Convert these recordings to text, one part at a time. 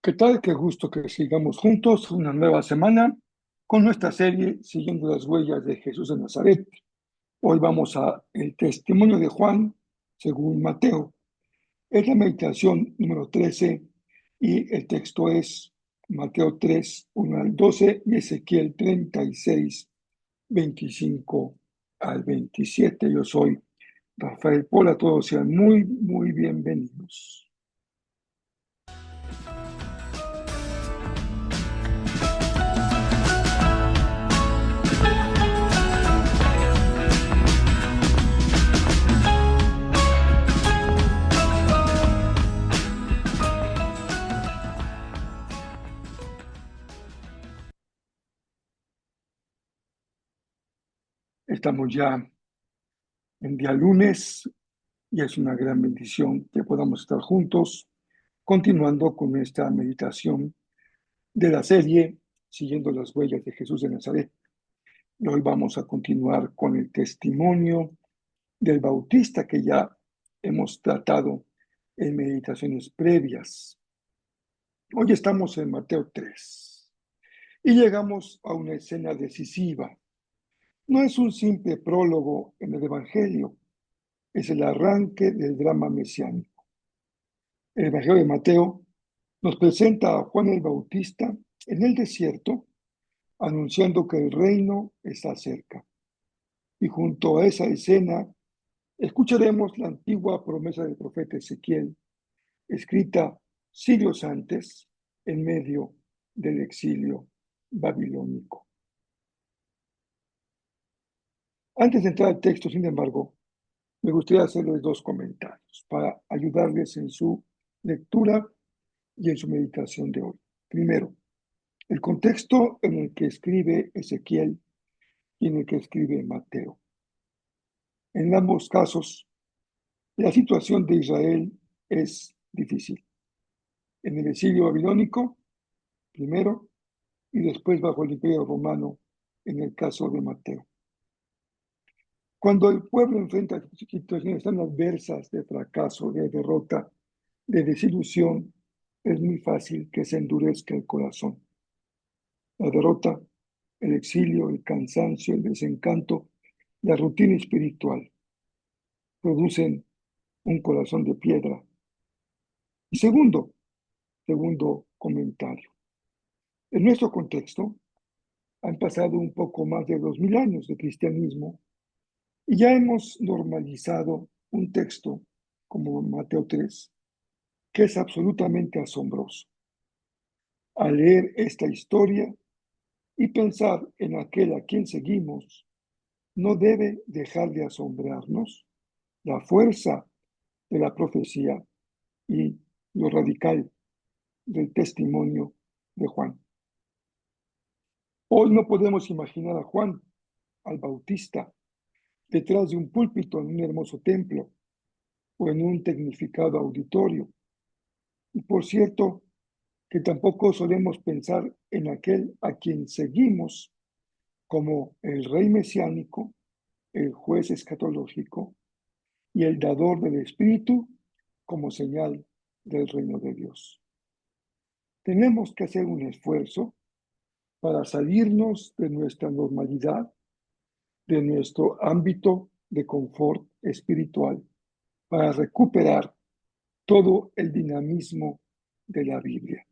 ¿Qué tal? Qué gusto que sigamos juntos una nueva semana con nuestra serie Siguiendo las huellas de Jesús de Nazaret. Hoy vamos a el testimonio de Juan según Mateo. Es la meditación número 13 y el texto es Mateo 3, 1 al 12 y Ezequiel 36, 25 al 27. Yo soy Rafael Pola. Todos sean muy bienvenidos. Estamos ya en día lunes y es una gran bendición que podamos estar juntos, continuando con esta meditación de la serie Siguiendo las huellas de Jesús de Nazaret. Y hoy vamos a continuar con el testimonio del Bautista que ya hemos tratado en meditaciones previas. Hoy estamos en Mateo 3 y llegamos a una escena decisiva. No es un simple prólogo en el Evangelio, es el arranque del drama mesiánico. El Evangelio de Mateo nos presenta a Juan el Bautista en el desierto, anunciando que el reino está cerca. Y junto a esa escena, escucharemos la antigua promesa del profeta Ezequiel, escrita siglos antes, en medio del exilio babilónico. Antes de entrar al texto, sin embargo, me gustaría hacerles dos comentarios para ayudarles en su lectura y en su meditación de hoy. Primero, el contexto en el que escribe Ezequiel y en el que escribe Mateo. En ambos casos, la situación de Israel es difícil. En el exilio babilónico, primero, y después bajo el Imperio Romano, en el caso de Mateo. Cuando el pueblo enfrenta situaciones tan adversas de fracaso, de derrota, de desilusión, es muy fácil que se endurezca el corazón. La derrota, el exilio, el cansancio, el desencanto, la rutina espiritual producen un corazón de piedra. Y segundo comentario. En nuestro contexto, han pasado un poco más de 2000 años de cristianismo y ya hemos normalizado un texto como Mateo 3, que es absolutamente asombroso. Al leer esta historia y pensar en aquel a quien seguimos, no debe dejar de asombrarnos la fuerza de la profecía y lo radical del testimonio de Juan. Hoy no podemos imaginar a Juan, al Bautista, detrás de un púlpito en un hermoso templo o en un tecnificado auditorio. Y por cierto, que tampoco solemos pensar en aquel a quien seguimos como el rey mesiánico, el juez escatológico y el dador del Espíritu como señal del reino de Dios. Tenemos que hacer un esfuerzo para salirnos de nuestra normalidad, de nuestro ámbito de confort espiritual, para recuperar todo el dinamismo de la Biblia.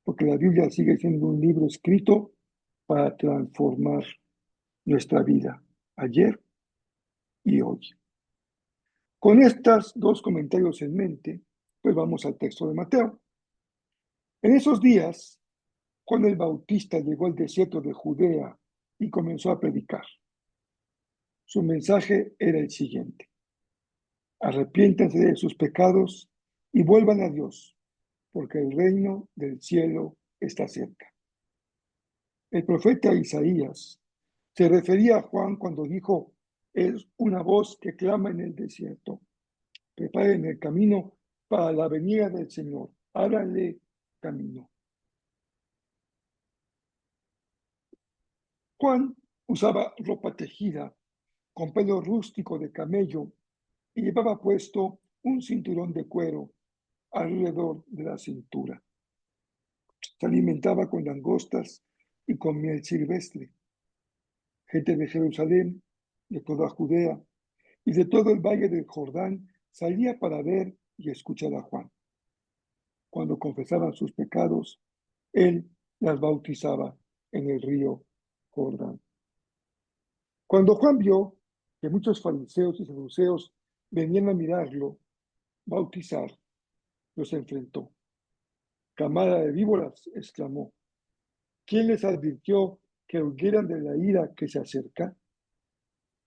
Porque la Biblia sigue siendo un libro escrito para transformar nuestra vida, ayer y hoy. Con estos dos comentarios en mente, pues vamos al texto de Mateo. En esos días, Juan el Bautista llegó al desierto de Judea y comenzó a predicar. Su mensaje era el siguiente: arrepiéntanse de sus pecados y vuelvan a Dios, porque el reino del cielo está cerca. El profeta Isaías se refería a Juan cuando dijo: es una voz que clama en el desierto, preparen el camino para la venida del Señor, háganle camino. Juan usaba ropa tejida con pelo rústico de camello y llevaba puesto un cinturón de cuero alrededor de la cintura. se alimentaba con langostas y con miel silvestre. Gente de Jerusalén, de toda Judea y de todo el valle del Jordán salía para ver y escuchar a Juan. Cuando confesaban sus pecados, él las bautizaba en el río Jordán. Cuando Juan vio que muchos fariseos y saduceos venían a mirarlo, bautizar, los enfrentó. Camada de víboras, exclamó, ¿quién les advirtió que huyeran de la ira que se acerca?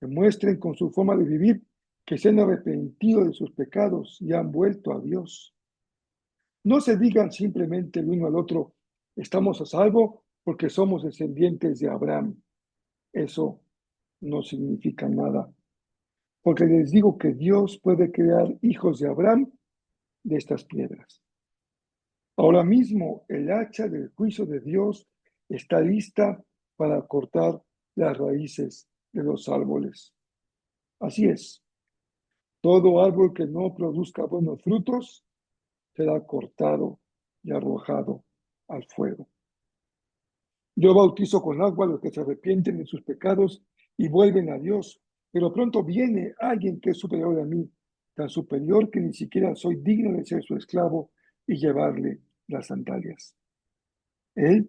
Demuestren con su forma de vivir que se han arrepentido de sus pecados y han vuelto a Dios. No se digan simplemente el uno al otro, estamos a salvo porque somos descendientes de Abraham. Eso no significa nada, porque les digo que Dios puede crear hijos de Abraham de estas piedras. Ahora mismo el hacha del juicio de Dios está lista para cortar las raíces de los árboles. Así es, todo árbol que no produzca buenos frutos será cortado y arrojado al fuego. Yo bautizo con agua a los que se arrepienten de sus pecados y vuelven a Dios, pero pronto viene alguien que es superior a mí, tan superior que ni siquiera soy digno de ser su esclavo y llevarle las sandalias. Él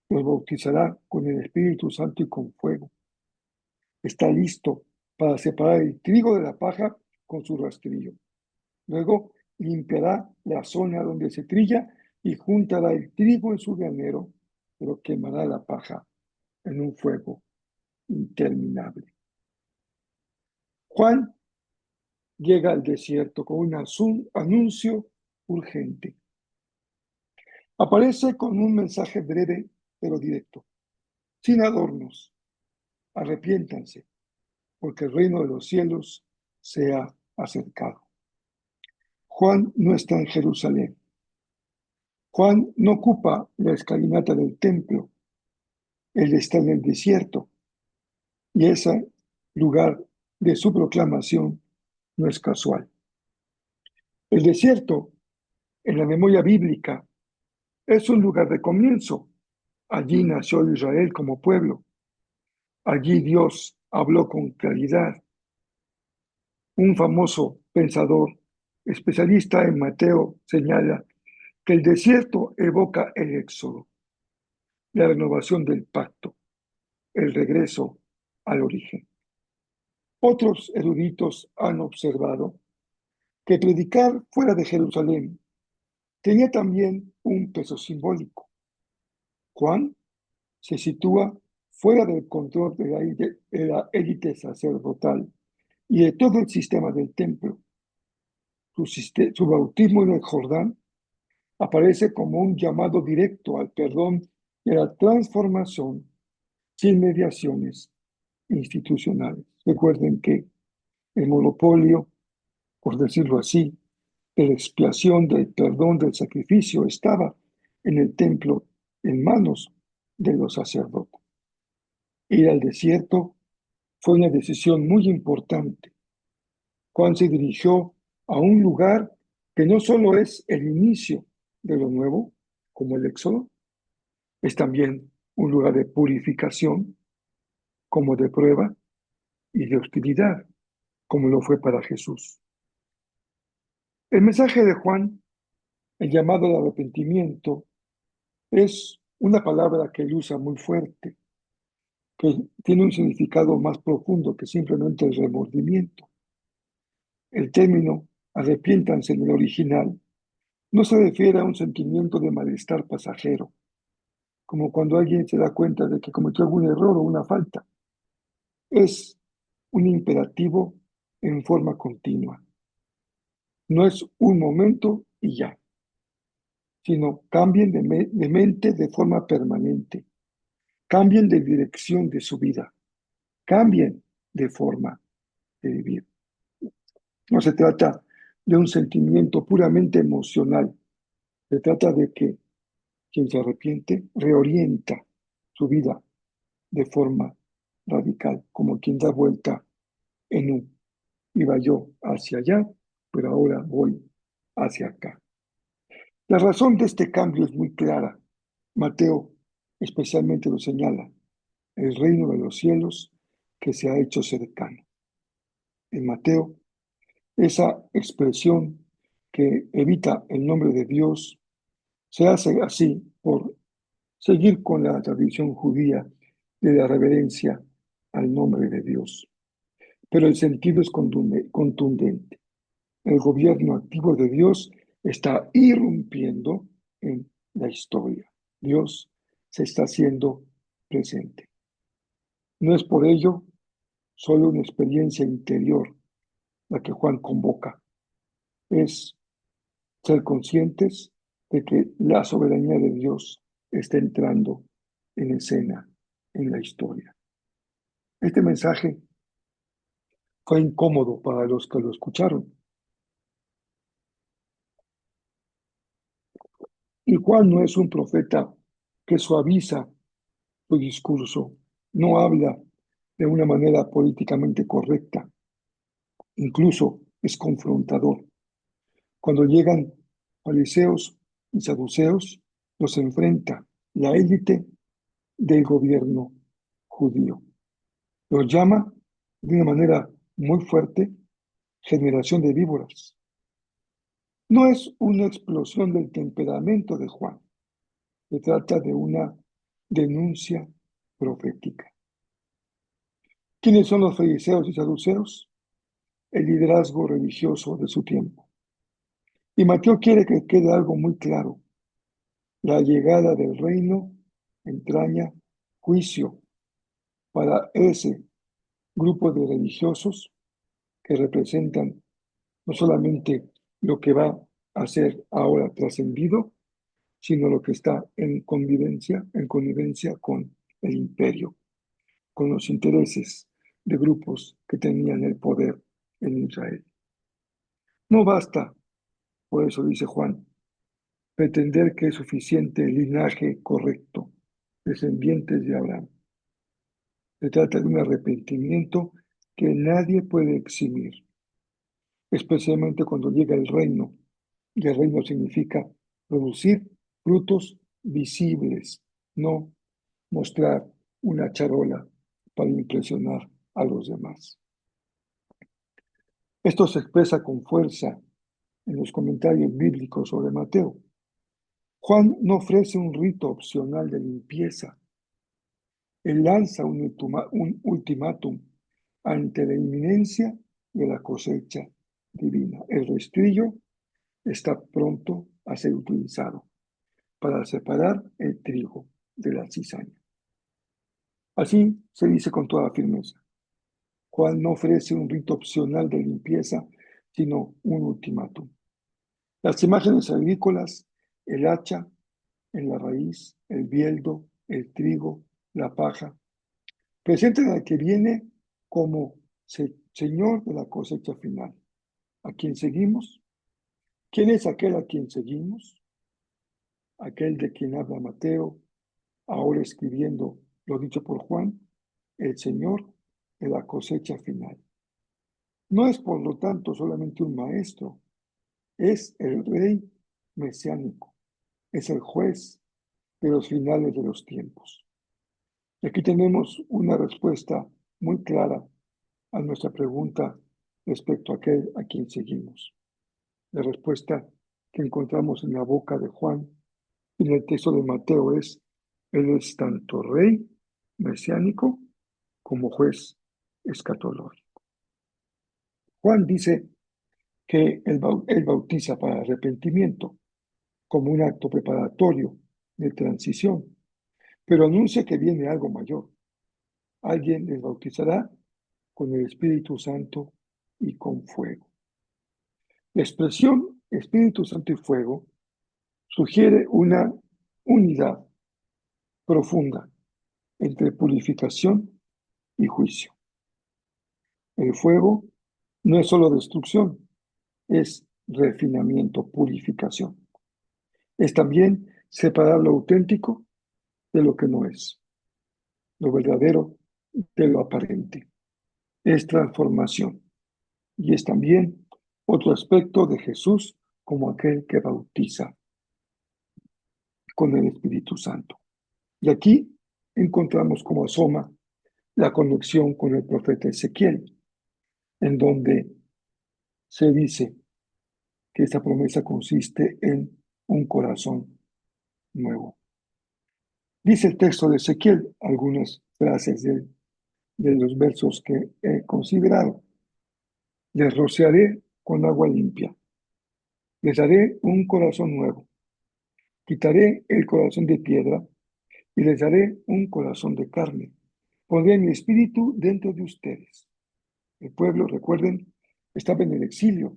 los bautizará con el Espíritu Santo y con fuego. Está listo para separar el trigo de la paja con su rastrillo. Luego limpiará la zona donde se trilla y juntará el trigo en su granero, pero quemará la paja en un fuego interminable. Juan llega al desierto con un anuncio urgente. Aparece con un mensaje breve pero directo, sin adornos. Arrepiéntanse, porque el reino de los cielos se ha acercado. Juan no está en Jerusalén. Juan no ocupa la escalinata del templo. Él está en el desierto. Y ese lugar de su proclamación no es casual. El desierto, en la memoria bíblica, es un lugar de comienzo. Allí nació Israel como pueblo. Allí Dios habló con claridad. Un famoso pensador, especialista en Mateo, señala que el desierto evoca el éxodo, la renovación del pacto, el regreso al origen. Otros eruditos han observado que predicar fuera de Jerusalén tenía también un peso simbólico. Juan se sitúa fuera del control de la élite sacerdotal y de todo el sistema del templo. Su bautismo en el Jordán aparece como un llamado directo al perdón y a la transformación sin mediaciones institucionales. Recuerden que el monopolio, por decirlo así, de la expiación, del perdón, del sacrificio estaba en el templo en manos de los sacerdotes. Ir al desierto fue una decisión muy importante. Juan se dirigió a un lugar que no solo es el inicio de lo nuevo, como el Éxodo, es también un lugar de purificación, como de prueba, y de hostilidad, como lo fue para Jesús. El mensaje de Juan, el llamado al arrepentimiento, es una palabra que él usa muy fuerte, que tiene un significado más profundo que simplemente el remordimiento. El término arrepiéntanse en el original no se refiere a un sentimiento de malestar pasajero, como cuando alguien se da cuenta de que cometió algún error o una falta. Es un imperativo en forma continua. No es un momento y ya, sino cambien de mente de forma permanente, cambien de dirección de su vida, cambien de forma de vivir. No se trata de un sentimiento puramente emocional, se trata de que quien se arrepiente reorienta su vida de forma radical, como quien da vuelta en U. Iba yo hacia allá, pero ahora voy hacia acá. La razón de este cambio es muy clara. Mateo especialmente lo señala, el reino de los cielos que se ha hecho cercano. En Mateo, esa expresión que evita el nombre de Dios se hace así por seguir con la tradición judía de la reverencia al nombre de Dios. Pero el sentido es contundente. El gobierno activo de Dios está irrumpiendo en la historia. Dios se está haciendo presente. No es por ello solo una experiencia interior la que Juan convoca. Es ser conscientes de que la soberanía de Dios está entrando en escena en la historia. Este mensaje fue incómodo para los que lo escucharon. Y Juan no es un profeta que suaviza su discurso, no habla de una manera políticamente correcta, incluso es confrontador. Cuando llegan fariseos y saduceos, los enfrenta la élite del gobierno judío. Los llama de una manera muy fuerte generación de víboras. No es una explosión del temperamento de Juan, se trata de una denuncia profética. ¿Quiénes son los fariseos y saduceos? El liderazgo religioso de su tiempo. Y Mateo quiere que quede algo muy claro. La llegada del reino entraña juicio para ese grupo de religiosos que representan no solamente lo que va a ser ahora trascendido, sino lo que está en connivencia con el imperio, con los intereses de grupos que tenían el poder en Israel. No basta, por eso dice Juan, pretender que es suficiente el linaje correcto, descendientes de Abraham. Se trata de un arrepentimiento que nadie puede eximir, especialmente cuando llega el reino. Y el reino significa producir frutos visibles, no mostrar una charola para impresionar a los demás. Esto se expresa con fuerza en los comentarios bíblicos sobre Mateo. Juan no ofrece un rito opcional de limpieza. Él lanza un ultimátum ante la inminencia de la cosecha divina. El rastrillo está pronto a ser utilizado para separar el trigo de la cizaña. Así se dice con toda firmeza. Juan no ofrece un rito opcional de limpieza, sino un ultimátum. Las imágenes agrícolas, el hacha en la raíz, el bieldo, el trigo, la paja, presentan al que viene como Señor de la cosecha final. ¿A quién seguimos? ¿Quién es aquel a quien seguimos? Aquel de quien habla Mateo, ahora escribiendo lo dicho por Juan, el Señor de la cosecha final. No es, por lo tanto, solamente un maestro, es el rey mesiánico, es el juez de los finales de los tiempos. Y aquí tenemos una respuesta muy clara a nuestra pregunta respecto a aquel a quien seguimos. La respuesta que encontramos en la boca de Juan y en el texto de Mateo es, él es tanto rey mesiánico como juez escatológico. Juan dice que él bautiza para arrepentimiento como un acto preparatorio de transición, pero anuncia que viene algo mayor. Alguien les bautizará con el Espíritu Santo y con fuego. La expresión Espíritu Santo y fuego sugiere una unidad profunda entre purificación y juicio. El fuego no es solo destrucción, es refinamiento, purificación. Es también separar lo auténtico de lo que no es, lo verdadero de lo aparente. Es transformación y es también otro aspecto de Jesús como aquel que bautiza. con el Espíritu Santo. Y aquí encontramos como asoma la conexión con el profeta Ezequiel, en donde se dice que esta promesa consiste en un corazón nuevo. Dice el texto de Ezequiel, algunas frases de los versos que he considerado. Les rociaré con agua limpia, les daré un corazón nuevo, quitaré el corazón de piedra y les daré un corazón de carne. Pondré mi espíritu dentro de ustedes. El pueblo, recuerden, estaba en el exilio.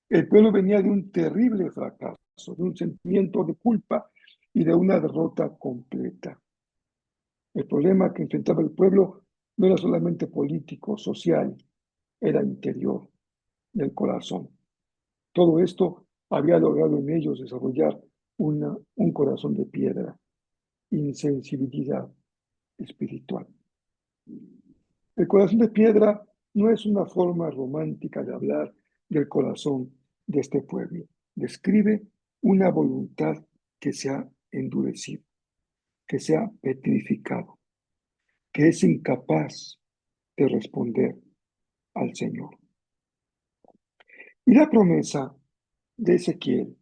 El pueblo venía de un terrible fracaso, de un sentimiento de culpa y de una derrota completa. El problema que enfrentaba el pueblo no era solamente político, social, era interior, del corazón. Todo esto había logrado en ellos desarrollar un corazón de piedra, insensibilidad espiritual. El corazón de piedra no es una forma romántica de hablar del corazón de este pueblo. Describe una voluntad que se ha endurecido, que se ha petrificado, que es incapaz de responder al Señor. Y la promesa de Ezequiel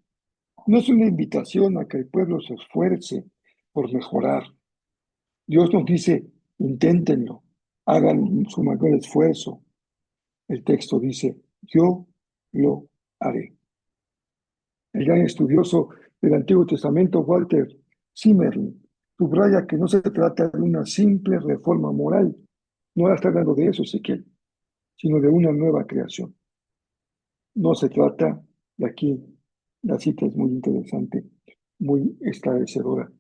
no es una invitación a que el pueblo se esfuerce por mejorar. Dios nos dice, inténtenlo, hagan su mayor esfuerzo. El texto dice, yo lo haré. El gran estudioso del Antiguo Testamento, Walter Zimmermann, subraya que no se trata de una simple reforma moral. No está hablando de eso, Ezequiel, sino de una nueva creación. No se trata, de aquí la cita es muy interesante, muy esclarecedora.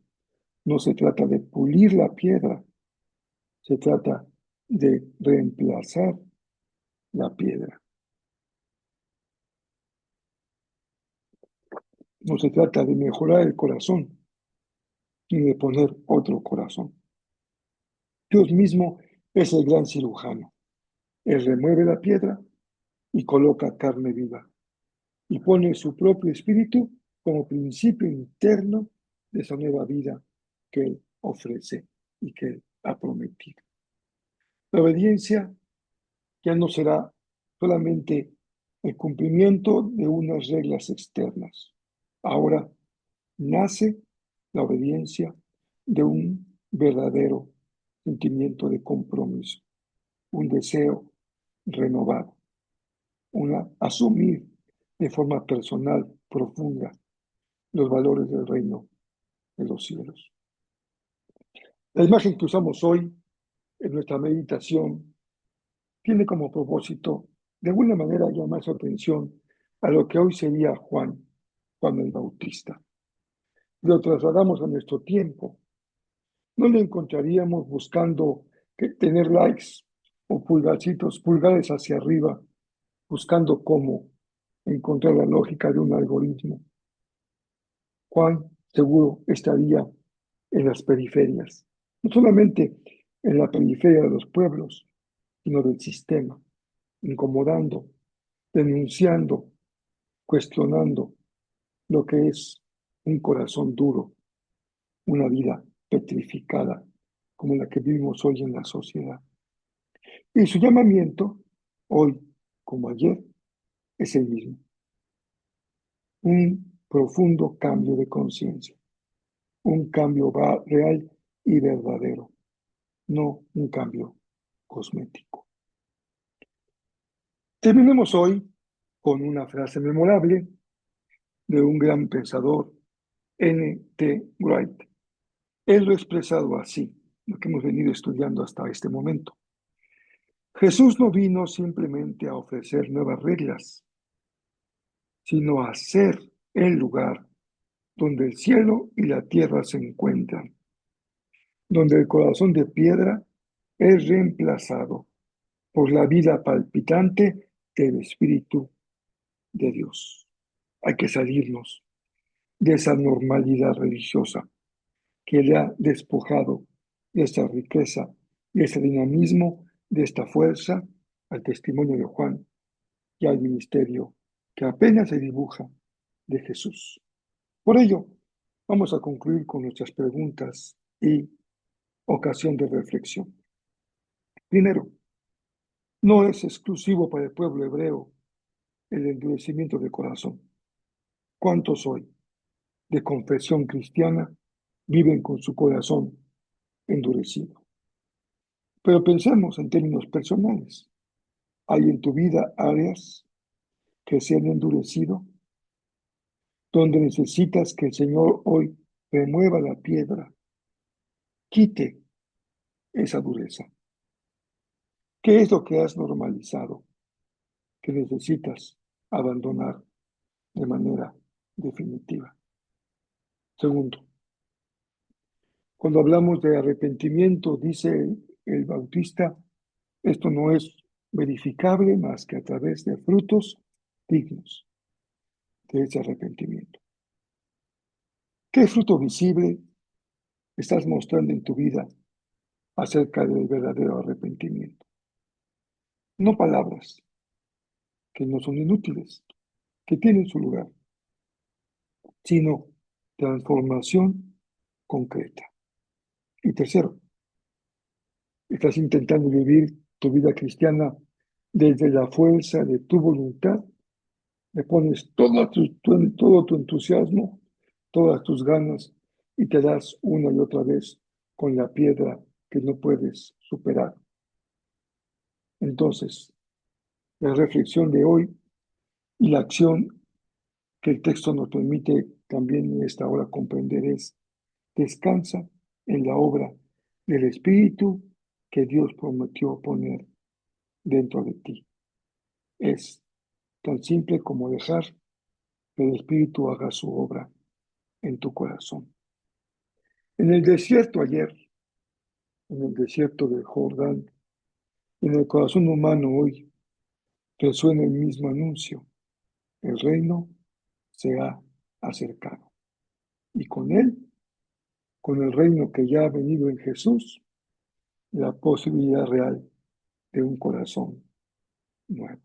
No se trata de pulir la piedra, se trata de reemplazar la piedra. No se trata de mejorar el corazón, ni de poner otro corazón. Dios mismo es el gran cirujano. Él remueve la piedra y coloca carne viva y pone su propio espíritu como principio interno de esa nueva vida que Él ofrece y que Él ha prometido. La obediencia ya no será solamente el cumplimiento de unas reglas externas. Ahora nace la obediencia de un verdadero sentimiento de compromiso, un deseo renovado, asumir de forma personal, profunda, los valores del reino de los cielos. La imagen que usamos hoy en nuestra meditación tiene como propósito, de alguna manera, llamar su atención a lo que hoy sería Juan el Bautista. Lo trasladamos a nuestro tiempo. No le encontraríamos buscando tener likes o pulgares hacia arriba, buscando cómo encontrar la lógica de un algoritmo. Juan seguro estaría en las periferias, no solamente en la periferia de los pueblos, sino del sistema, incomodando, denunciando, cuestionando lo que es un corazón duro, una vida petrificada como la que vivimos hoy en la sociedad. Y su llamamiento, hoy como ayer, es el mismo. Un profundo cambio de conciencia, un cambio real y verdadero, no un cambio cosmético. Terminemos hoy con una frase memorable de un gran pensador, N.T. Wright. Él lo ha expresado así, lo que hemos venido estudiando hasta este momento. Jesús no vino simplemente a ofrecer nuevas reglas, sino a ser el lugar donde el cielo y la tierra se encuentran, donde el corazón de piedra es reemplazado por la vida palpitante del Espíritu de Dios. Hay que salirnos de esa normalidad religiosa que le ha despojado de esta riqueza y ese dinamismo, de esta fuerza al testimonio de Juan y al ministerio que apenas se dibuja de Jesús. Por ello, Vamos a concluir con nuestras preguntas y ocasión de reflexión. Primero, no es exclusivo para el pueblo hebreo el endurecimiento de corazón. ¿Cuántos hoy, de confesión cristiana, viven con su corazón endurecido? Pero pensemos en términos personales. ¿Hay en tu vida áreas que se han endurecido, donde necesitas que el Señor hoy remueva la piedra, quite esa dureza? ¿Qué es lo que has normalizado que necesitas abandonar de manera definitiva? Segundo, cuando hablamos de arrepentimiento, dice el Bautista, esto no es verificable más que a través de frutos dignos de ese arrepentimiento. ¿Qué fruto visible estás mostrando en tu vida acerca del verdadero arrepentimiento? No palabras que no son inútiles, que tienen su lugar, sino transformación concreta. Y tercero, estás intentando vivir tu vida cristiana desde la fuerza de tu voluntad, le pones todo tu entusiasmo, todas tus ganas y te das una y otra vez con la piedra que no puedes superar. Entonces, la reflexión de hoy y la acción que el texto nos permite también en esta hora comprender es: descansa en la obra del Espíritu que Dios prometió poner dentro de ti. Es tan simple como dejar que el Espíritu haga su obra en tu corazón. En el desierto ayer, en el desierto del Jordán, en el corazón humano hoy, resuena el mismo anuncio: el reino se ha acercado. Y con él, con el reino que ya ha venido en Jesús, la posibilidad real de un corazón nuevo.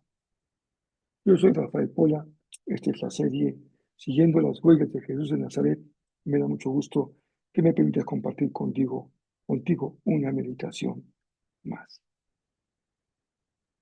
Yo soy Rafael Pola, esta es la serie Siguiendo las huellas de Jesús de Nazaret. Me da mucho gusto que me permitas compartir contigo una meditación más.